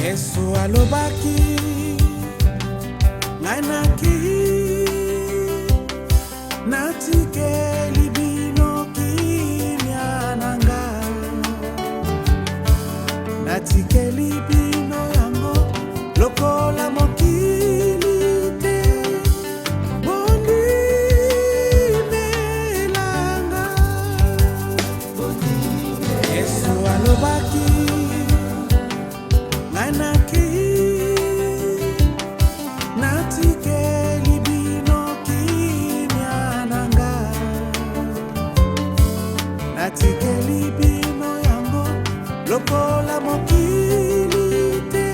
Yesu alobaki ngai naki natikeli bino kimia nanga, natikeli bino yango lokola mokili te bondimelanga. Yesu alobaki ngai naki natikeli bino kimia nanga, natikeli bino yango lokola mokili te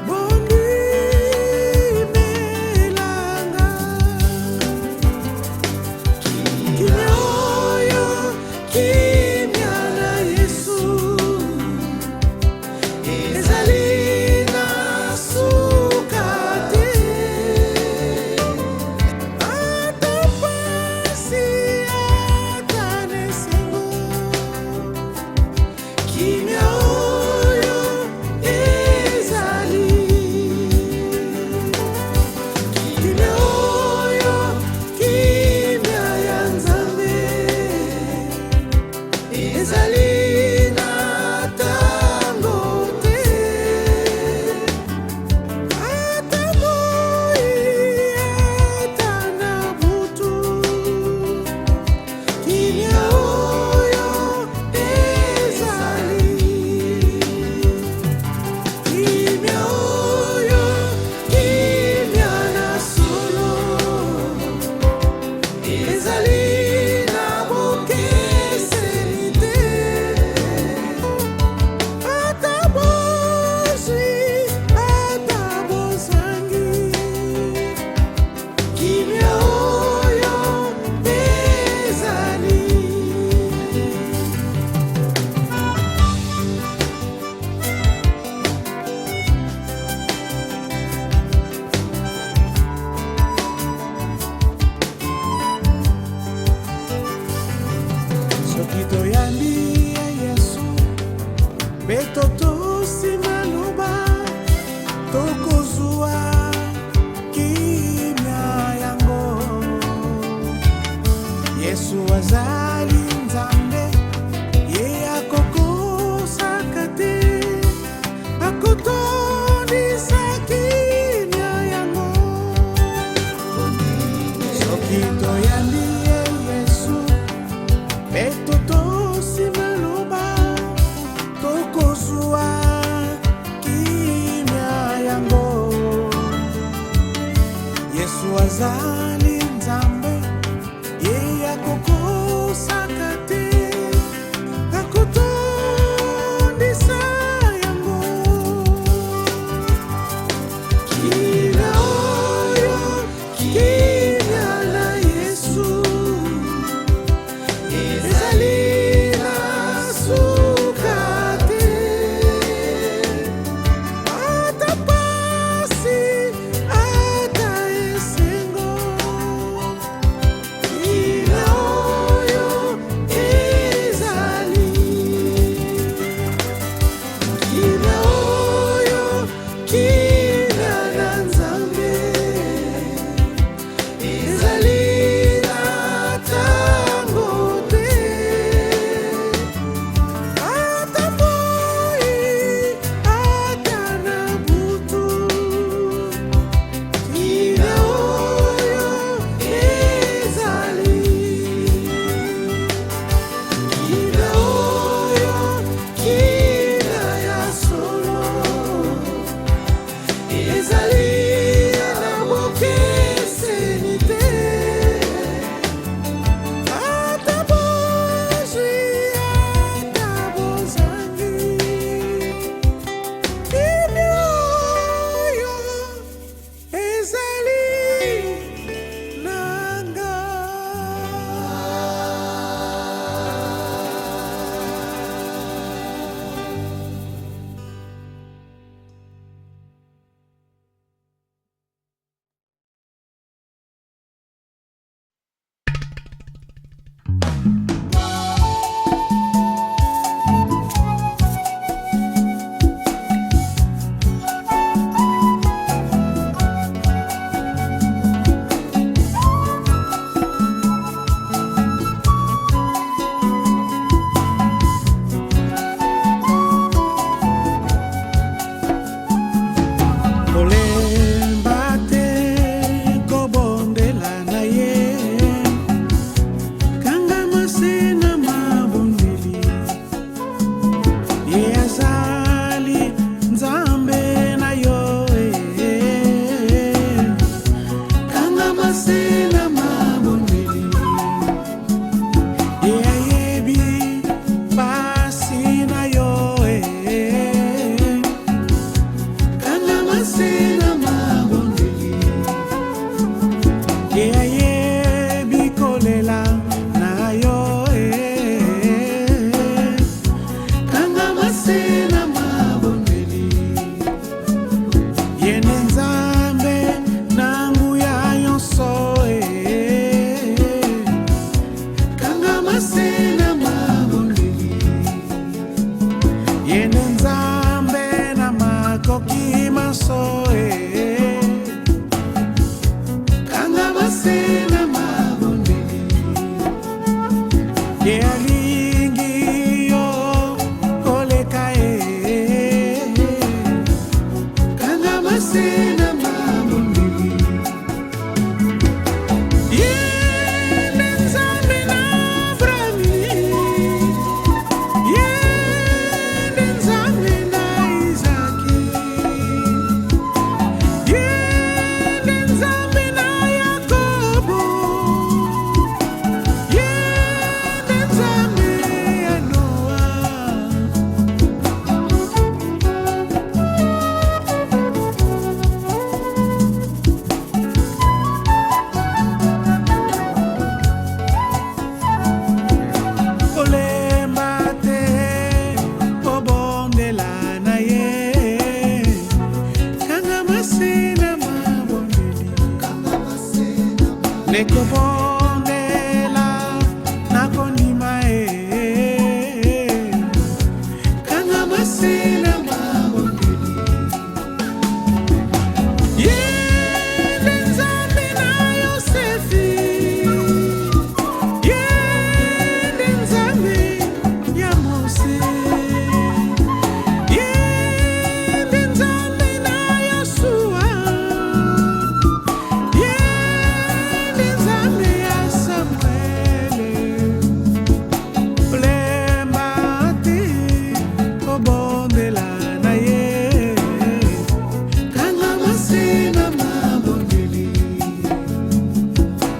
bondimelanga. Kimia oyo kimia na Yesu ezali na suka te, ata pasi ata nesengo. Kimia oyo ezali, kimia oyo kimia ya Nzambe ezali na tango te, ata moi ata na butu. Kimia oyo ezali, kimia oyo kimia na solo ezali na bokeseni te, ata bozwi ata bozangi. Kimia oyo ezali. Soki toyambi ya Yesu mpe totosima loba, tokozwa kimia yango. Yesu azali Nzambe, ye akokosaka te, akotondisa kimia yango. Soki toyambi ye Yesu mpe totosima loba, tokozwa kimia yango. Yesu azali Nzambe, ye akokosaka te, nekobondela nakondima kanga masina mabondeli yende nzambe na Yosefi yende nzambe ya Mose yende nzambe na Yosua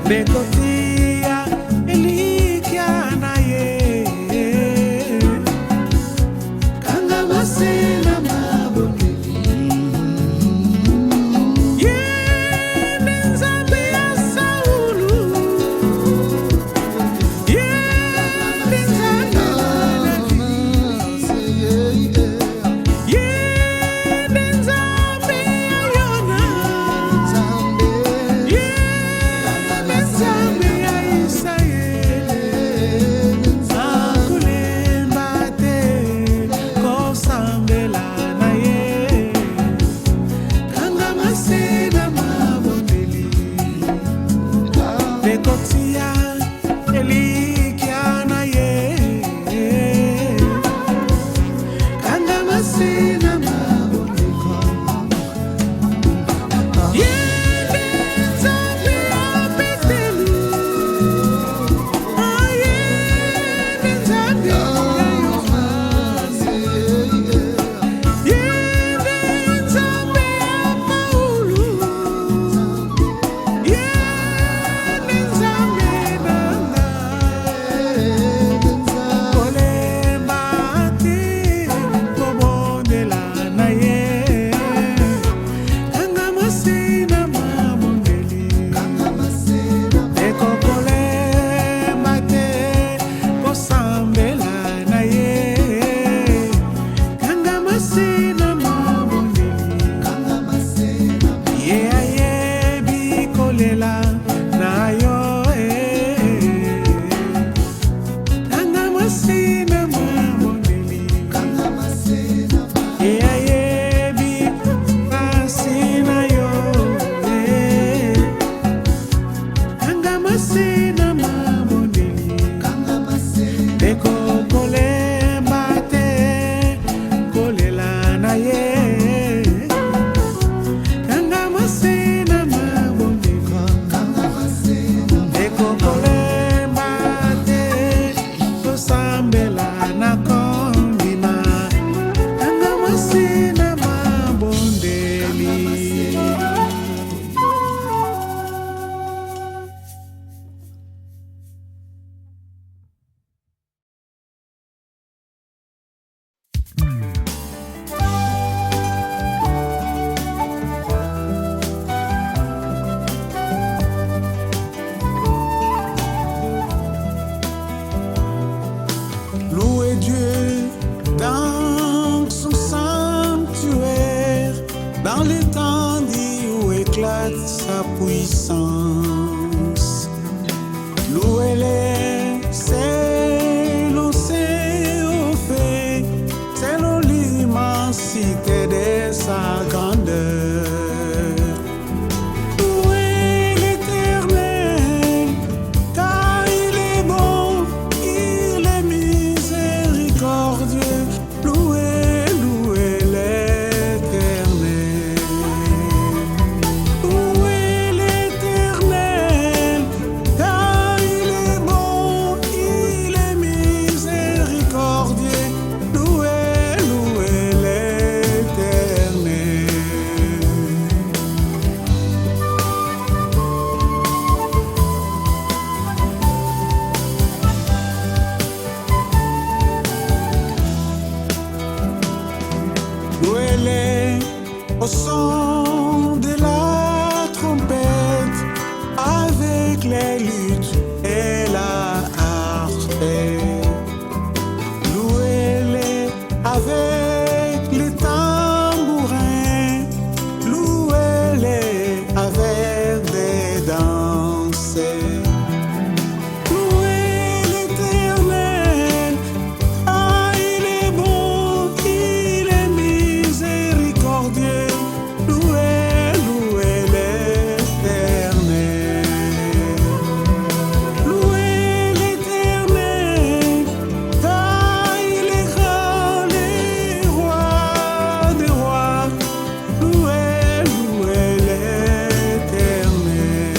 Bekotia elikia na ye kanga masena mabondeli yende nzambe ya Saulu yende nzambe yende nzambe ya Yona yende nzambe ya masina mabondeli ndeko kolemba te kolela na ye kanga masina mabondeli ndeko kolemba te tosambela na kondima kanga masina mabondeli. Louez Dieu dans son sanctuaire, dans l'étendue où éclate sa puissance. Louez-les, c'est l'océan fait, c'est l'immensité de sa grandeur. Louez l'Éternel, car il est bon, il est miséricordieux. Louez, louez l'Éternel. Louez l'Éternel, car il est bon, il est miséricordieux. Louez, louez l'Éternel. Louez-les au son de la trompette, avec les luttes et la harpe. Louez-les avec les tambourins, louez-les avec des danses. Louez l'Éternel, ah il est bon, il est miséricordieux. Louez, louez l'Éternel. Louez l'Éternel, car il est grand, le roi des rois. Louez, louez l'Éternel.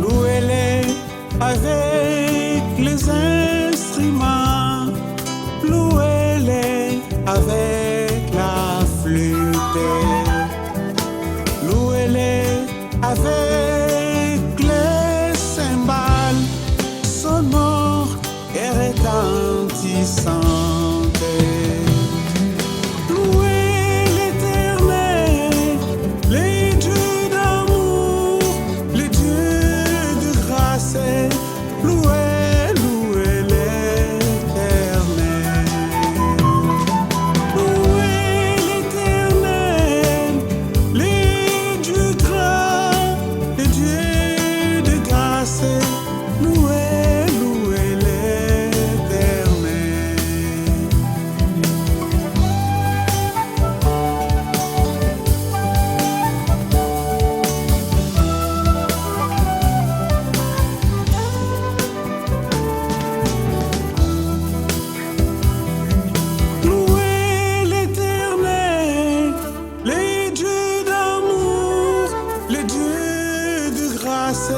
Louez-les avec les instruments, louez-les avec la flûte, louez-les avec les cymbales sonores et retentissantes. Louez l'Éternel, les dieux d'amour, les dieux de grâce. Louez, louez l'Éternel. Louez l'Éternel, les dieux grands, les dieux de grâce. Louez, louez l'Éternel. Louez l'Éternel, les dieux d'amour, les dieux de grâce.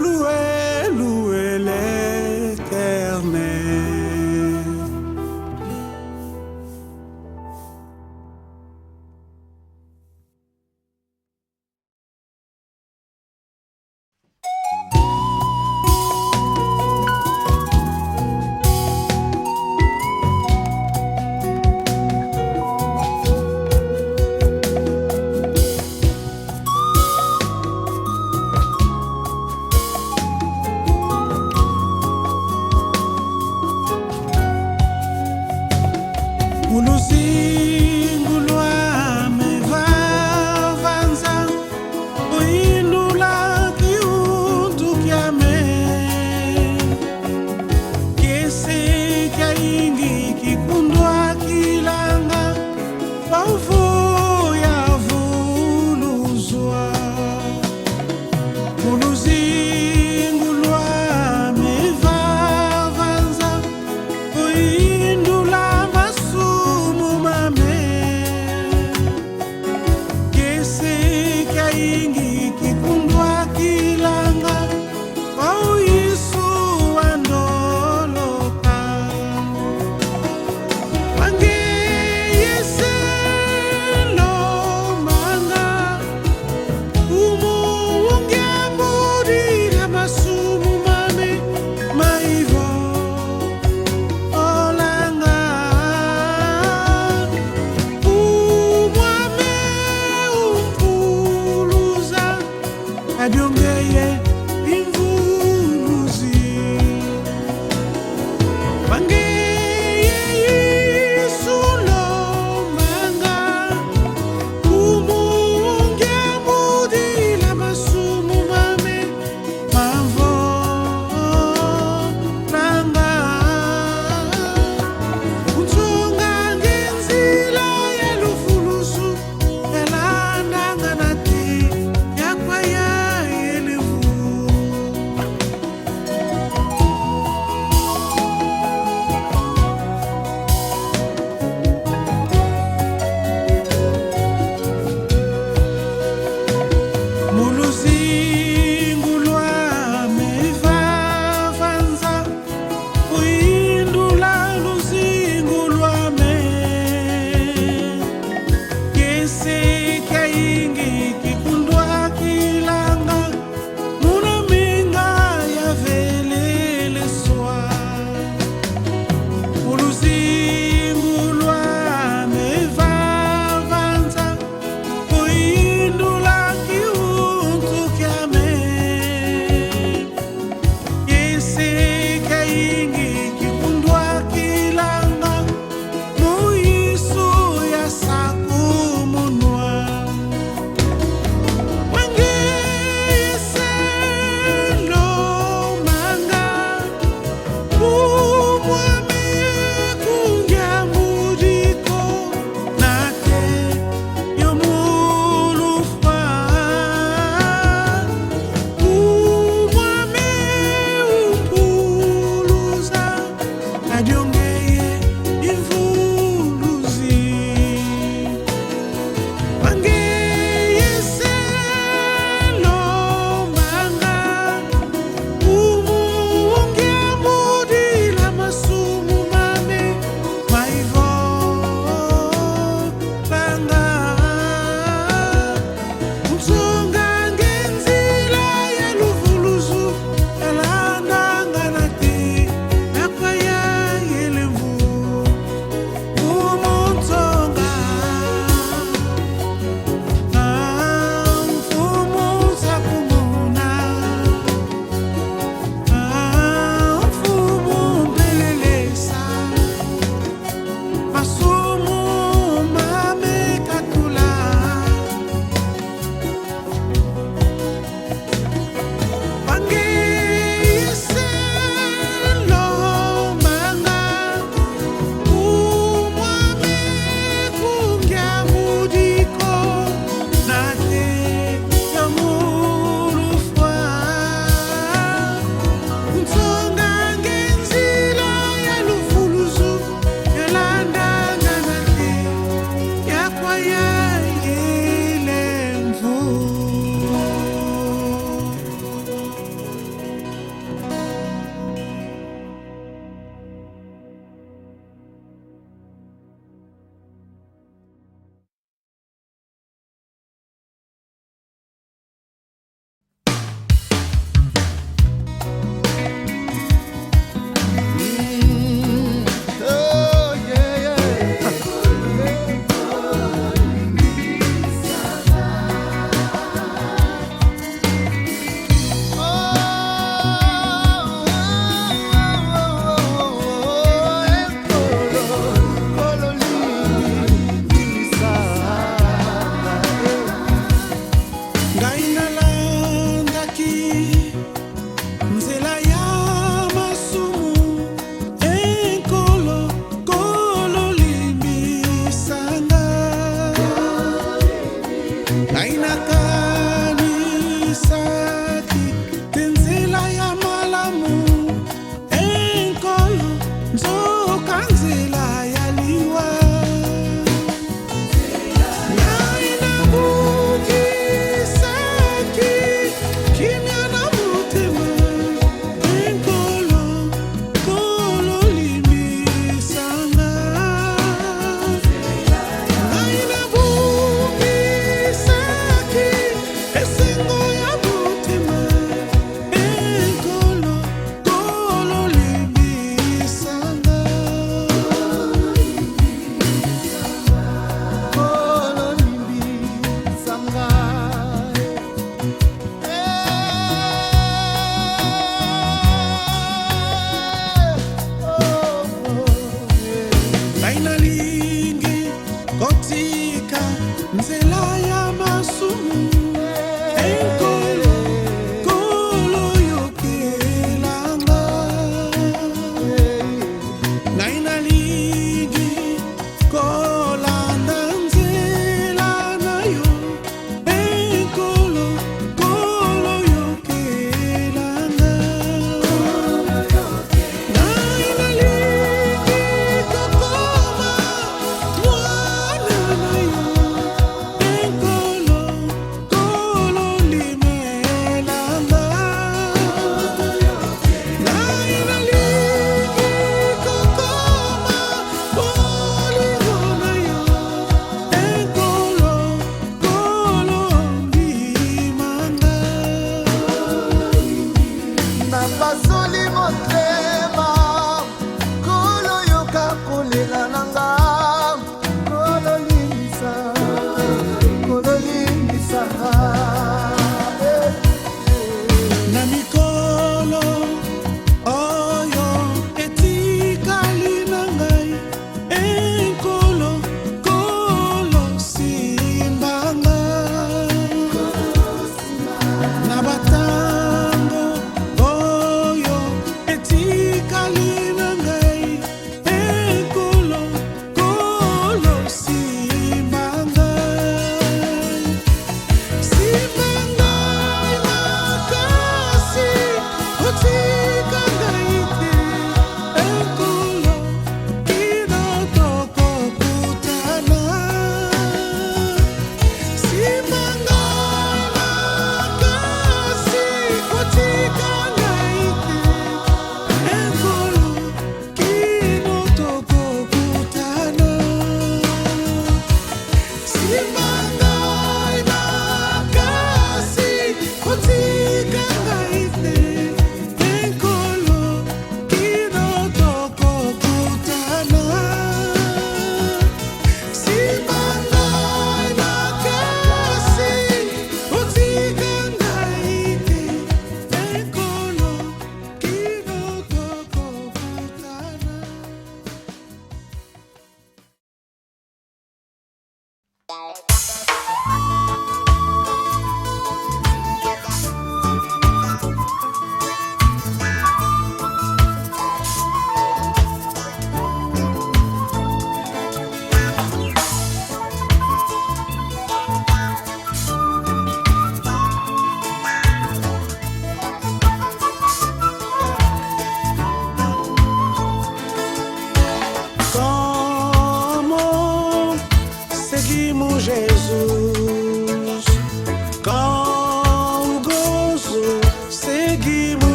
Louez, louez l'Éternel. Uindula masumu mame Kese kaingi kikundwa kilanga Au Yesu andoloka Wange yese lo manga Umu unge muri la masumu mame Maivo olanga Umwame umpuluza Adyongeye imvuluzi Wangeye Yesu lo manga Umunge mudi la masumu mame Mavo langa Untunga ngenzila ya lufulusu Elandanga nati yakwa ya elevu Muluzingu lwame vavanza Uindula luzingu lwame Kese kaingi kikundwa kilanga Muna minga ya velele swa Muluzingu lwame vavanza Uindula kiuntu kyame Kese kaingi kikundwa kilanga Muisu ya sakumunwa Wange yese lo manga Umwame kungya mudiko Nate yomulufa Umwame umpuluza Adyongeye imvuluzi Wange yese lo manga Umunge mudi la masumu mame Maivo langa Mtunga ngenzila ya lufulusu Elandanga nati yakwa ya yele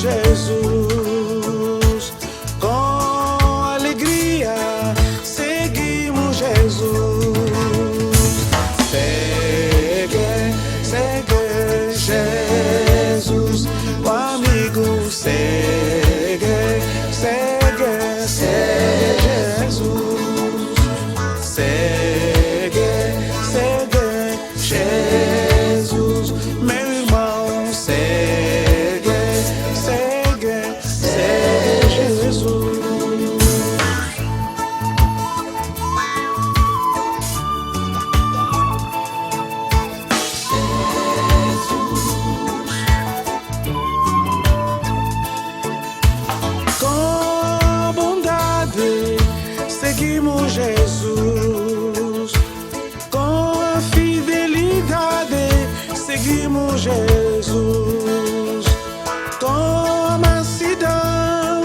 Jesus. Com alegria, seguimos Jesus. Segue, segue Jesus, o amigo. Segue, segue, segue Jesus. Segue, segue Jesus, meu irmão. Segue, segue, segue Jesus. Com bondade seguimos Jesus, com a fidelidade seguimos Jesus, com a mansidão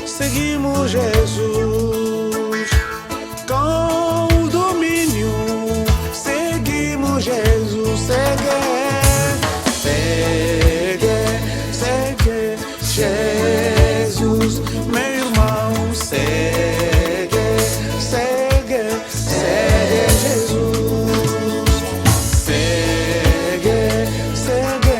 seguimos Jesus, com o domínio seguimos Jesus. Segue, segue, segue Jesus, meu irmão. Segue, segue, segue Jesus. Segue, segue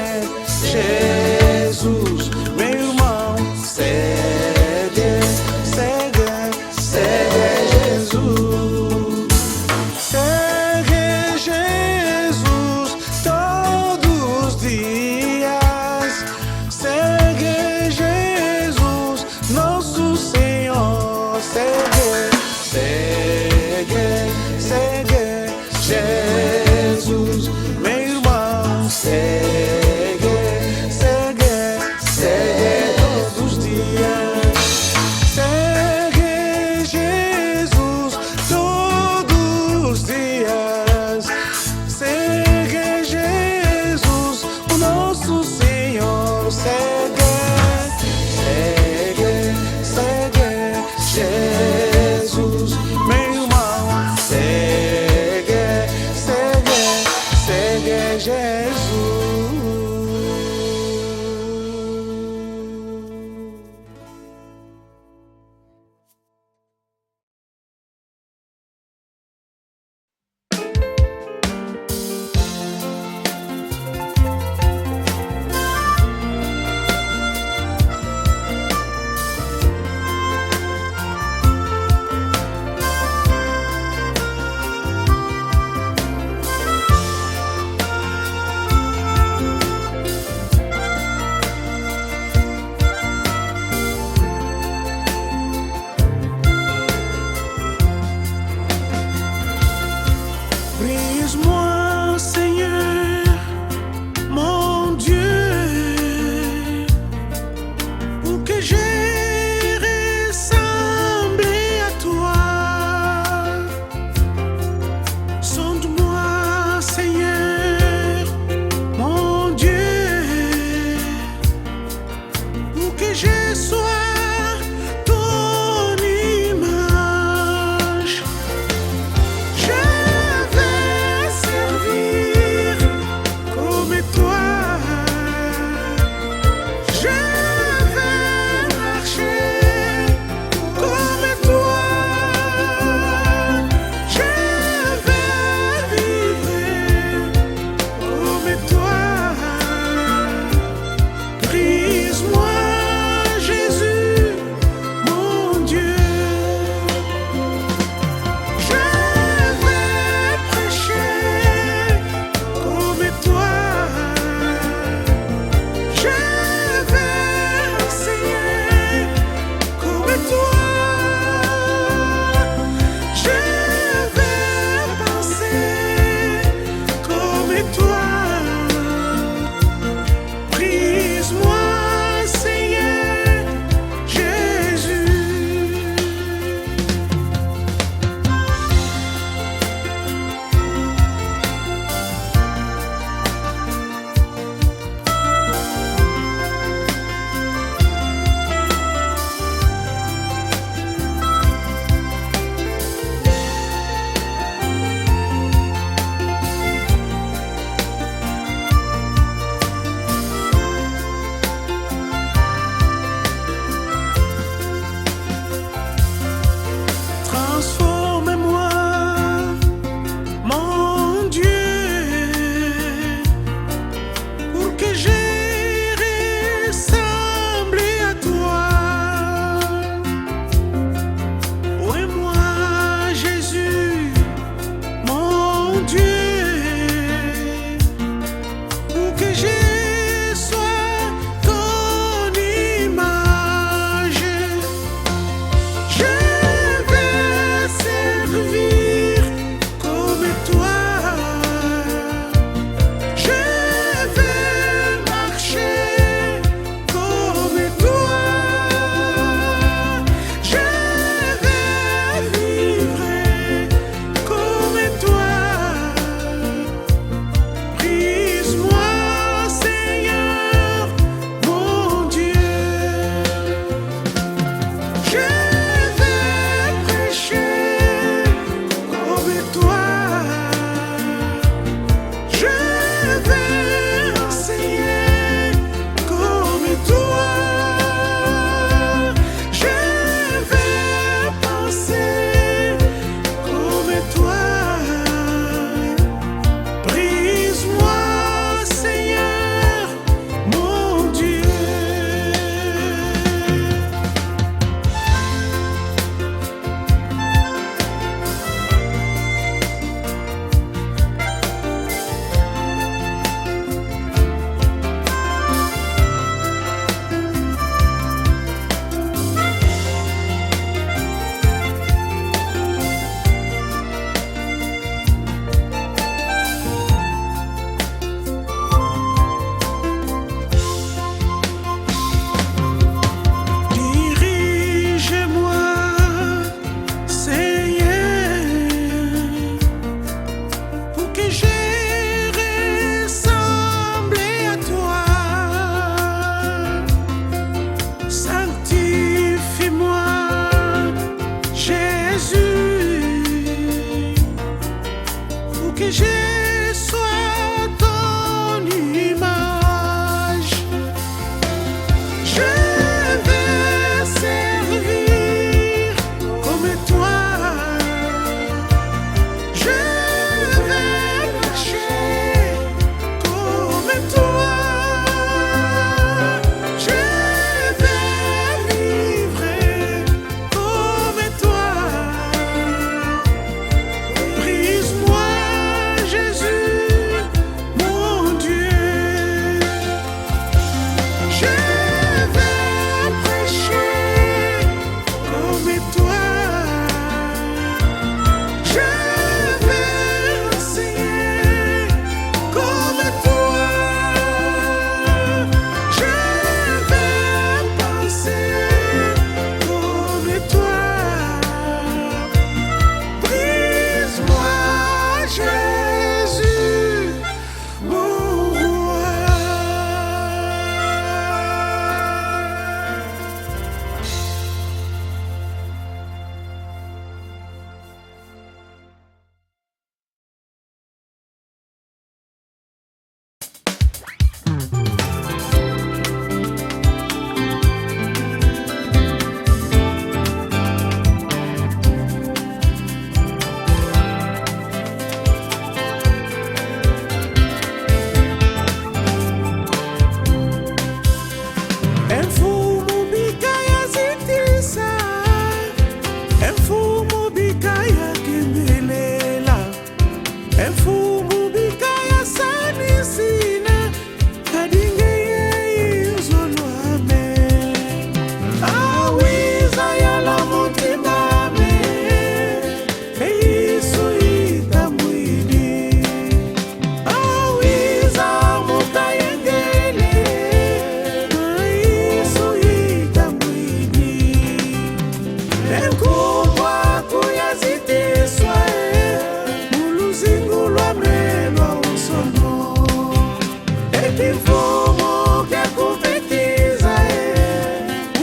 Ekifumo kyakupitiza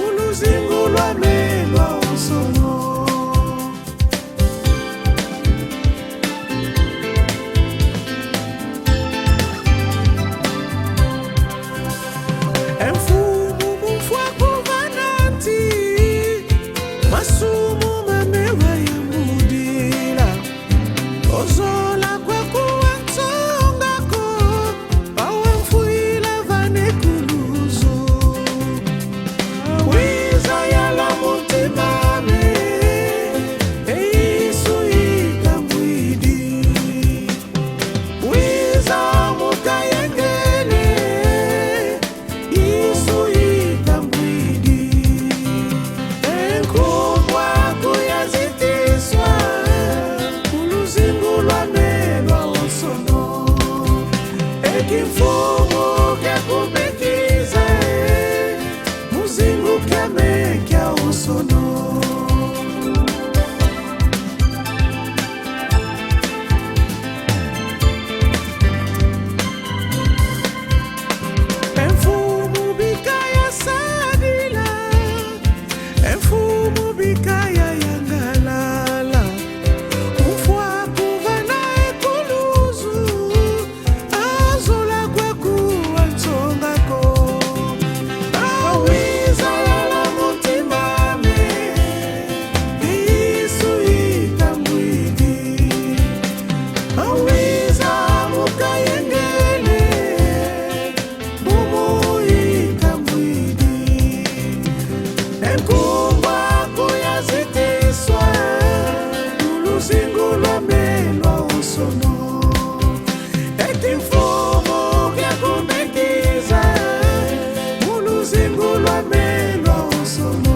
uluzingu lwamelwa usono. Emfumu mufwa kuvananti masumu mamewa ya mudila ozola kwa kuwansongako awamfuila vanekuluzo wiza yala mutimame eisu ikambwidi wiza mukayengele isu ikambwidi enkubwa kuyazitiswa uluzingu lwamelwa usono. Ekifumo kyakupikiza muzingu kyamekya usono. Emfumu bikaya sadila emfumu bikaya yangalala ufwa kuvana ekuluzu azola kwekuwansongako awiza yala mutimame isu ikambwidi awiza mukayengele bumu ikambwidi enkubwa kuyazitiswa uluzingu lwamelwa usono. Ekifumo kyakupikiza uluzingu lwamelwa usono.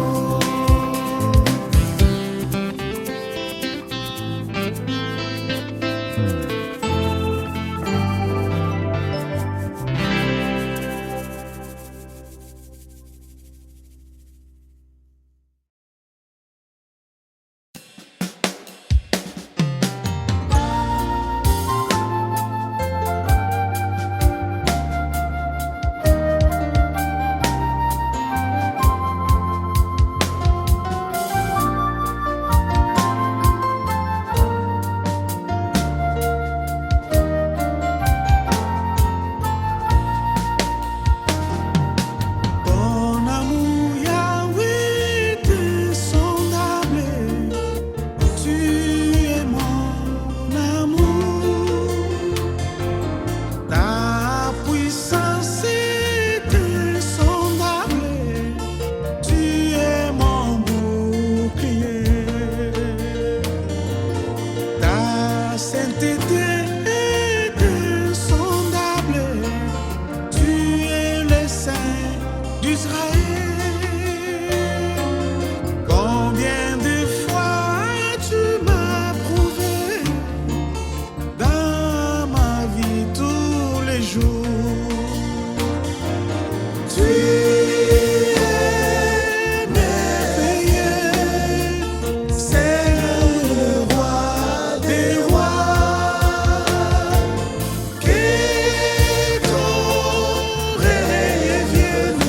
Ton amour, Yahweh, est sondable. Tu es mon amour. Ta puissance est insondable. Tu es mon bouclier. Ta sainteté est insondable. Tu es le Saint d'Israël. Combien de fois tu m'as prouvé dans ma vie tous les jours. Tu es merveilleux, c'est le roi des rois. Que ton règne vienne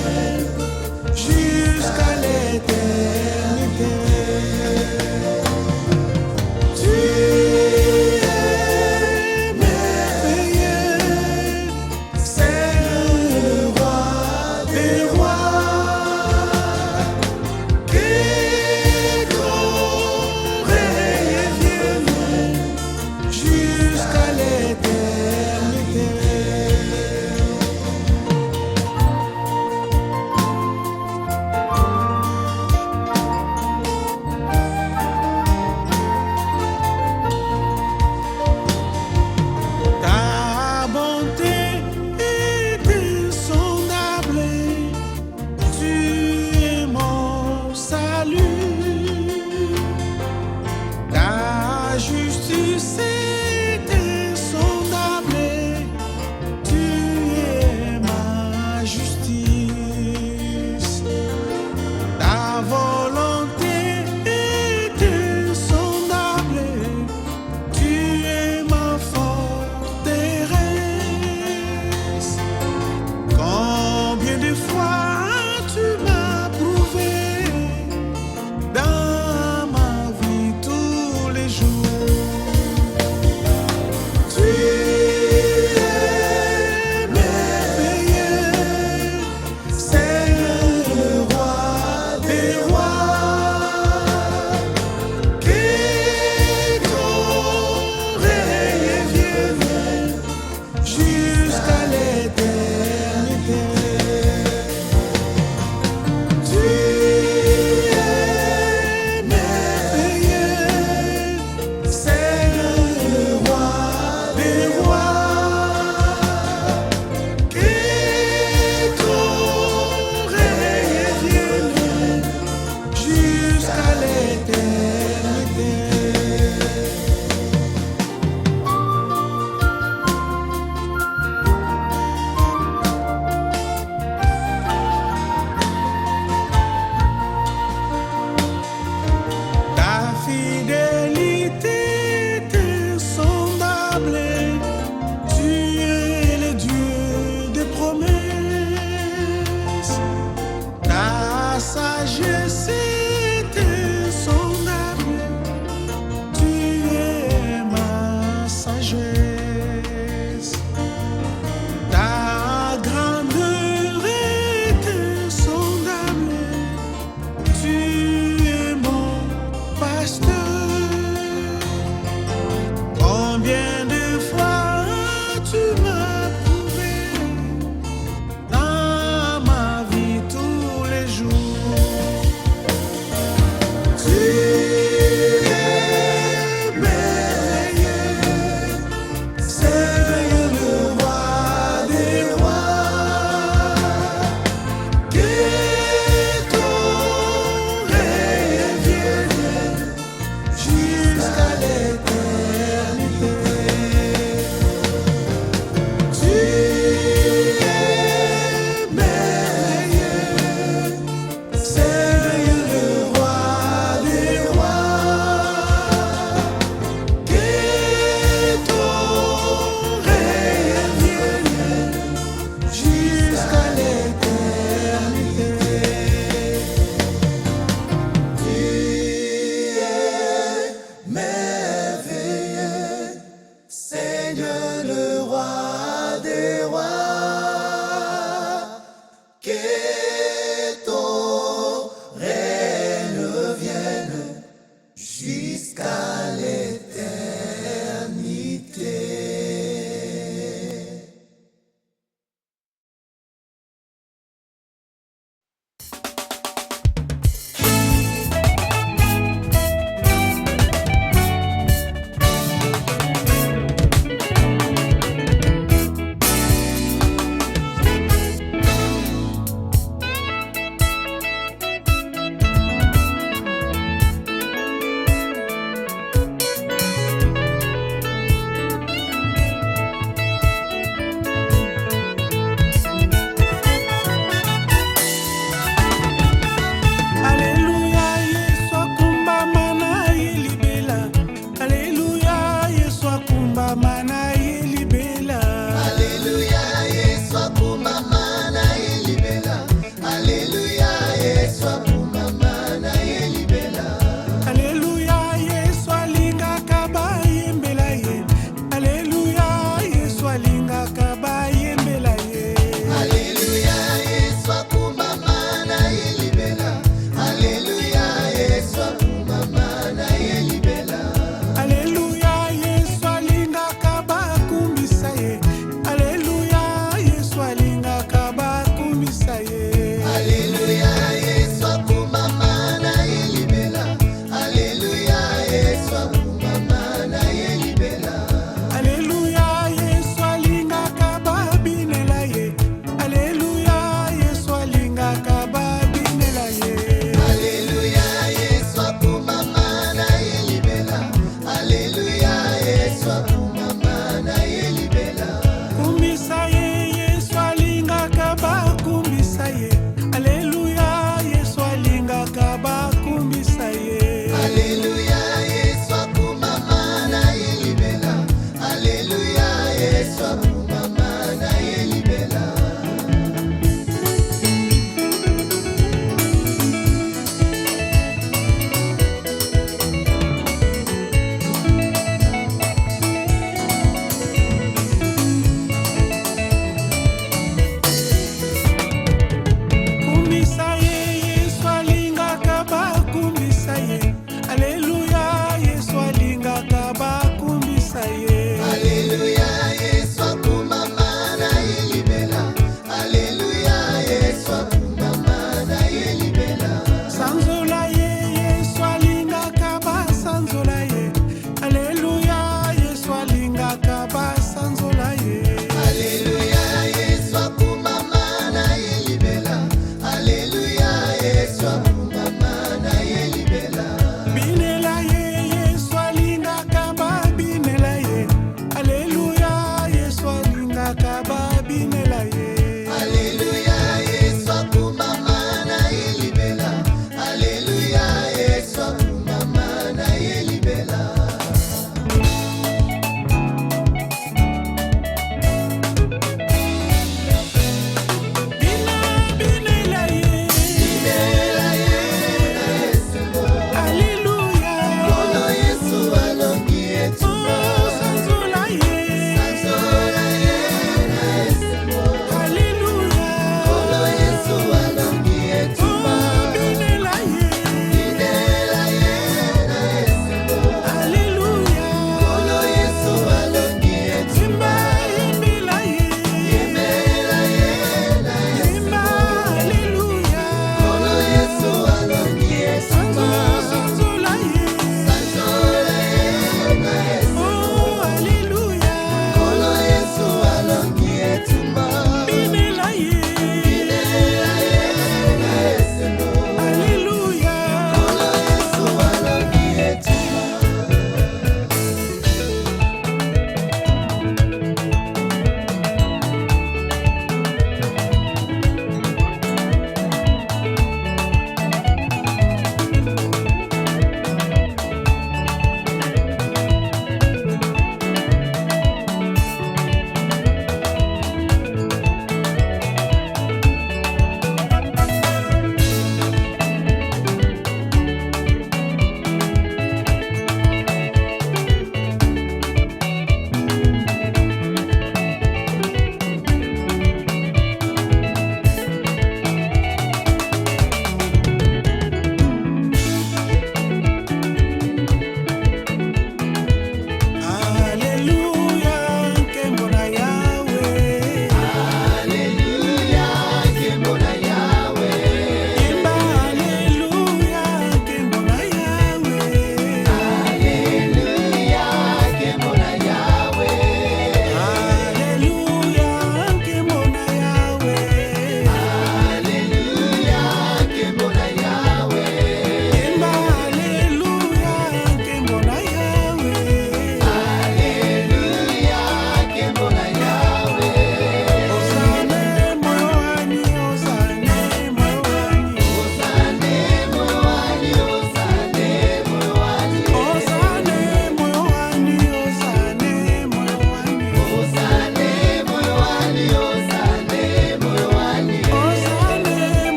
marqué.